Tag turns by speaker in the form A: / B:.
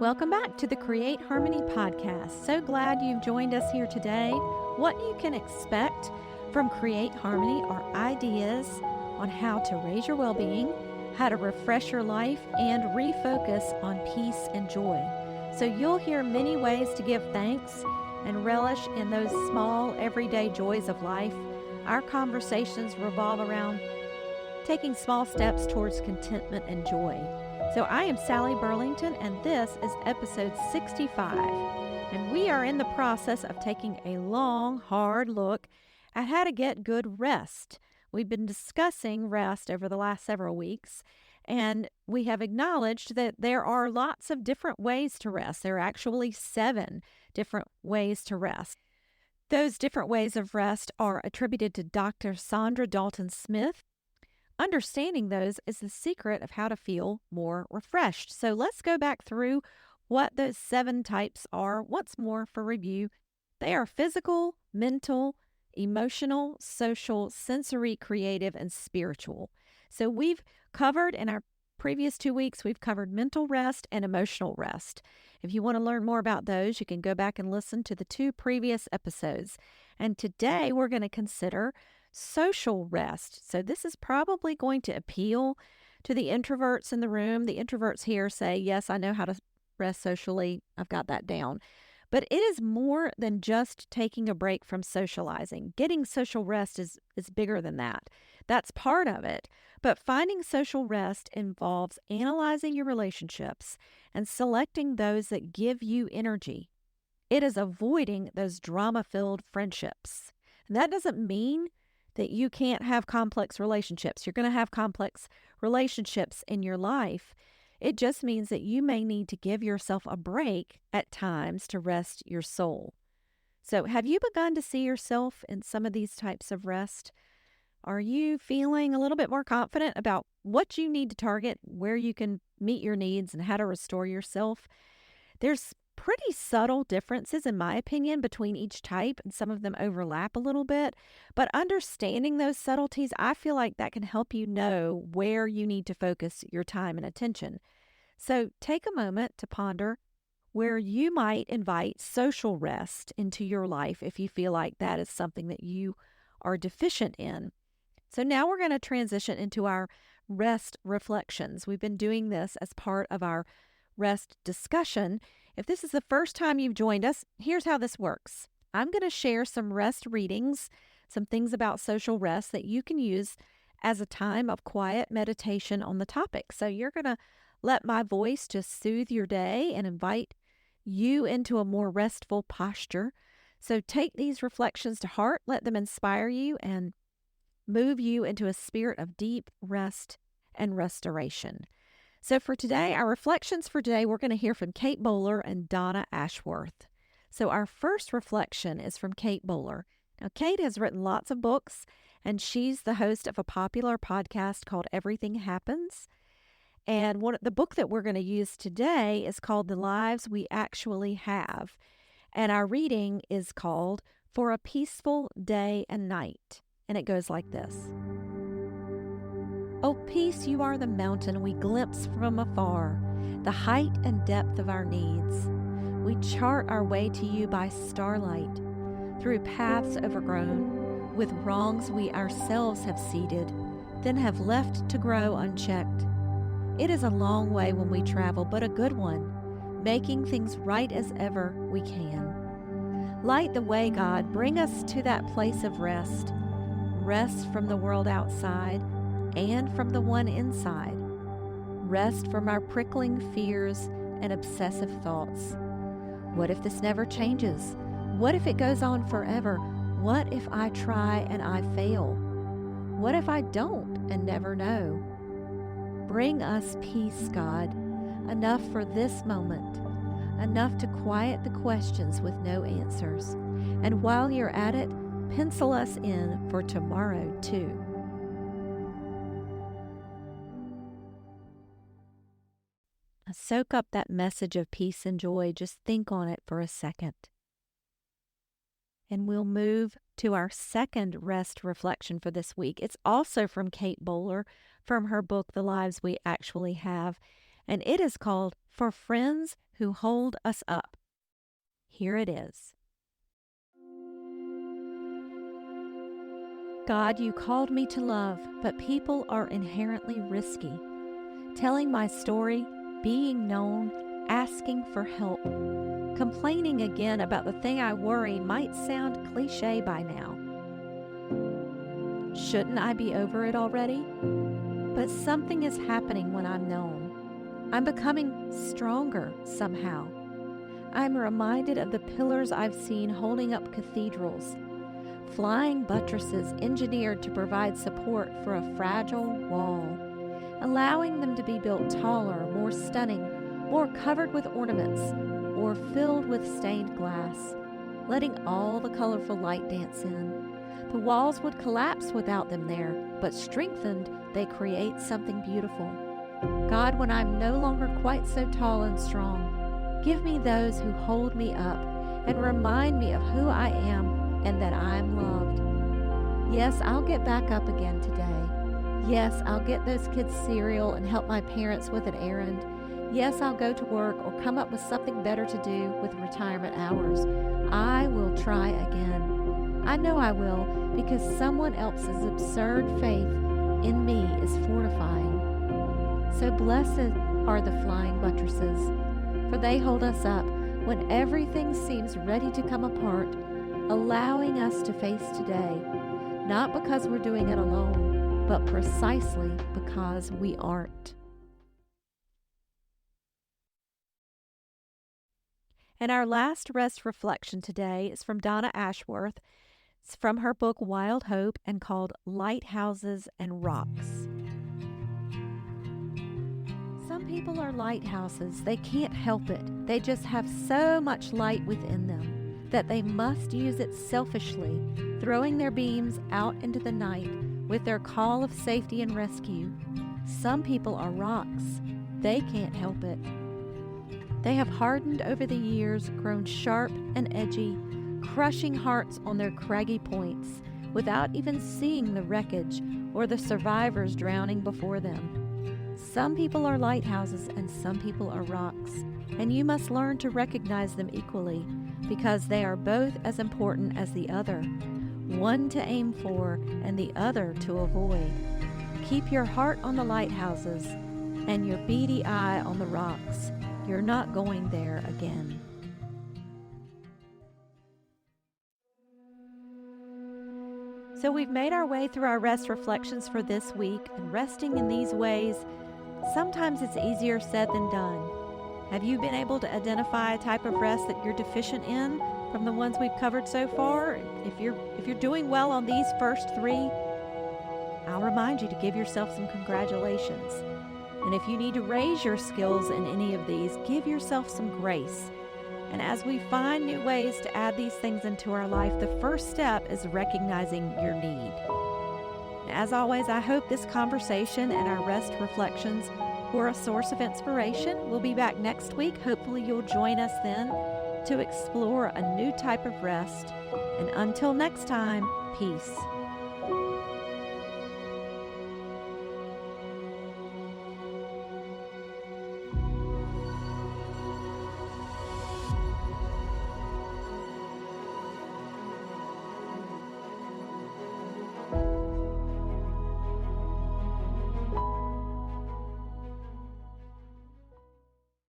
A: Welcome back to the Create Harmony podcast. So glad you've joined us here today. What you can expect from Create Harmony are ideas on how to raise your well-being, how to refresh your life, and refocus on peace and joy. So you'll hear many ways to give thanks and relish in those small, everyday joys of life. Our conversations revolve around taking small steps towards contentment and joy. So I am Sally Burlington, and this is episode 65. And we are in the process of taking a long, hard look at how to get good rest. We've been discussing rest over the last several weeks, and we have acknowledged that there are lots of different ways to rest. There are actually 7 different ways to rest. Those different ways of rest are attributed to Dr. Sandra Dalton Smith. Understanding those is the secret of how to feel more refreshed. So let's go back through what those 7 types are once more for review. They are physical, mental, emotional, social, sensory, creative, and spiritual. So we've covered in our previous 2 weeks, we've covered mental rest and emotional rest. If you want to learn more about those, you can go back and listen to the 2 previous episodes. And today we're going to consider social rest. So this is probably going to appeal to the introverts in the room. The introverts here say, yes, I know how to rest socially. I've got that down. But it is more than just taking a break from socializing. Getting social rest is bigger than that. That's part of it. But finding social rest involves analyzing your relationships and selecting those that give you energy. It is avoiding those drama-filled friendships. And that doesn't mean that you can't have complex relationships. You're going to have complex relationships in your life. It just means that you may need to give yourself a break at times to rest your soul. So have you begun to see yourself in some of these types of rest? Are you feeling a little bit more confident about what you need to target, where you can meet your needs, and how to restore yourself? There's pretty subtle differences, in my opinion, between each type, and some of them overlap a little bit. But understanding those subtleties, I feel like that can help you know where you need to focus your time and attention. So take a moment to ponder where you might invite social rest into your life if you feel like that is something that you are deficient in. So now we're going to transition into our rest reflections. We've been doing this as part of our rest discussion. If this is the first time you've joined us, here's how this works. I'm going to share some rest readings, some things about social rest that you can use as a time of quiet meditation on the topic. So you're going to let my voice just soothe your day and invite you into a more restful posture. So take these reflections to heart, let them inspire you and move you into a spirit of deep rest and restoration. So for today, our reflections for today, we're going to hear from Kate Bowler and Donna Ashworth. So our first reflection is from Kate Bowler. Now, Kate has written lots of books, and she's the host of a popular podcast called Everything Happens. And the book that we're going to use today is called The Lives We Actually Have. And our reading is called For a Peaceful Day and Night. And it goes like this. O peace, you are the mountain we glimpse from afar, the height and depth of our needs. We chart our way to you by starlight, through paths overgrown, with wrongs we ourselves have seeded, then have left to grow unchecked. It is a long way when we travel, but a good one, making things right as ever we can. Light the way, God, bring us to that place of rest, rest from the world outside, and from the one inside. Rest from our prickling fears and obsessive thoughts. What if this never changes? What if it goes on forever? What if I try and I fail? What if I don't and never know? Bring us peace, God, enough for this moment, enough to quiet the questions with no answers. And while you're at it, pencil us in for tomorrow too. Soak up that message of peace and joy. Just think on it for a second. And we'll move to our second rest reflection for this week. It's also from Kate Bowler, from her book, The Lives We Actually Have. And it is called For Friends who hold us up. Here it is. God, you called me to love, but people are inherently risky. Telling my story, being known, asking for help, complaining again about the thing I worry might sound cliche by now. Shouldn't I be over it already? But something is happening when I'm known. I'm becoming stronger somehow. I'm reminded of the pillars I've seen holding up cathedrals, flying buttresses engineered to provide support for a fragile wall, allowing them to be built taller, more stunning, more covered with ornaments, or filled with stained glass, letting all the colorful light dance in. The walls would collapse without them there, but strengthened, they create something beautiful. God, when I'm no longer quite so tall and strong, give me those who hold me up and remind me of who I am and that I'm loved. Yes, I'll get back up again today. Yes, I'll get those kids cereal and help my parents with an errand. Yes, I'll go to work or come up with something better to do with retirement hours. I will try again. I know I will, because someone else's absurd faith in me is fortifying. So blessed are the flying buttresses, for they hold us up when everything seems ready to come apart, allowing us to face today, not because we're doing it alone, but precisely because we aren't. And our last rest reflection today is from Donna Ashworth. It's from her book Wild Hope and called Lighthouses and Rocks. Some people are lighthouses. They can't help it. They just have so much light within them that they must use it selfishly, throwing their beams out into the night with their call of safety and rescue. Some people are rocks. They can't help it. They have hardened over the years, grown sharp and edgy, crushing hearts on their craggy points without even seeing the wreckage or the survivors drowning before them. Some people are lighthouses and some people are rocks, and you must learn to recognize them equally, because they are both as important as the other, one to aim for and the other to avoid. Keep your heart on the lighthouses and your beady eye on the rocks. You're not going there again. So we've made our way through our rest reflections for this week, and resting in these ways, sometimes it's easier said than done. Have you been able to identify a type of rest that you're deficient in from the ones we've covered so far? If you're doing well on these first three, I'll remind you to give yourself some congratulations. And if you need to raise your skills in any of these, give yourself some grace. And as we find new ways to add these things into our life, the first step is recognizing your need. As always, I hope this conversation and our rest reflections were a source of inspiration. We'll be back next week. Hopefully you'll join us then to explore a new type of rest. And until next time, peace.